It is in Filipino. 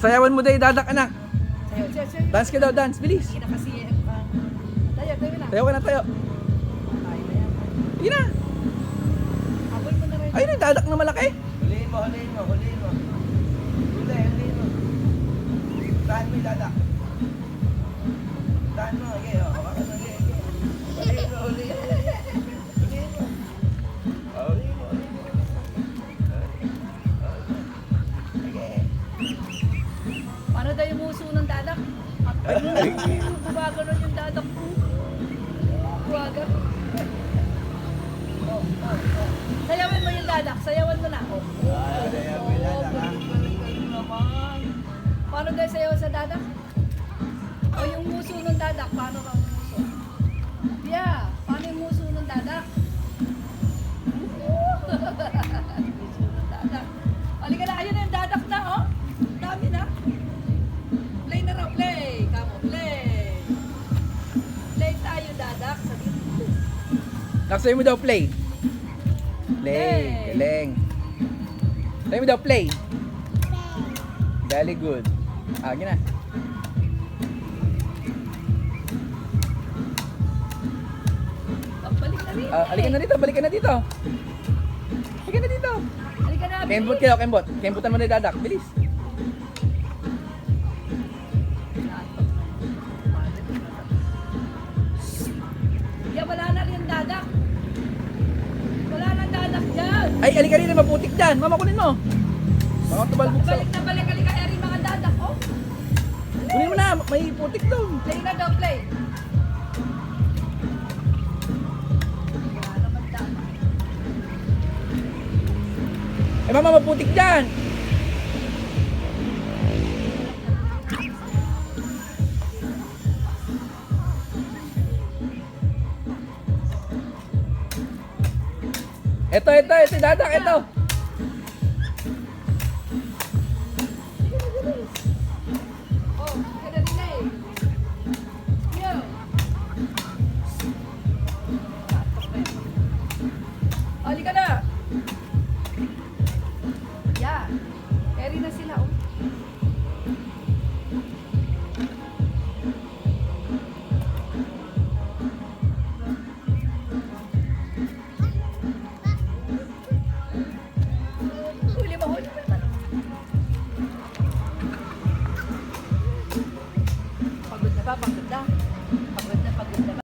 Sayawan mo daw dadak anak. Sayo, sayo, sayo. Dance ka daw, dance. Bilis. Hindi na kasi tayo, tayo na. Tayo ka na tayo. Tayo na yan. Sige na. Habol mo na rin. Ayun yung dadak na malaki. Huliin mo, huliin mo, huliin mo. Huliin mo. Tahan mo yung dadak. Tahan mo, okay, oh. Hawakan mo, okay, okay. Huliin mo, huliin mo. Huliin mo. Oh, huliin mo, huliin mo. Okay. Paano daw yung muso ng dadak? Bumagano yung dadak ko. Buwagan. Oh. Sayawan mo yung dadak. Sayawan mo na. Sayawan mo yung dadak, ha? Galing naman. Paano daw sayaw sa dadak? O yung muso ng dadak. Paano ka ang muso? Yeah. Paano yung muso ng dadak? Muso ng dadak. Halika na. Ayun na yung dadak na, oh. Dami na. Play na raw. Play. Kamo, play. Play tayo, dadak. Sabihin mo. Nakasay mo daw play. Play. Play. Galing. Sabi mo daw play. Very good. Ah, gina. Balik na rin. Halika na dito, balik ka na dito. Halika na dito. Halika na. Kembot kayo, kembot. Kembutan mo na yung dadak. Bilis. Yeah, wala na rin dadak. Wala na dadak dyan. Ay, halika rin, maputik dyan. Mama, kunin mo. Baka tubalbog sa... Balik na balik. Halika rin mga dadak, oh. Kunin mo na, may putik doon. Play na daw, play. Wala naman dadak. Eh, mama, maputik dyan. Ito, dadak, ito.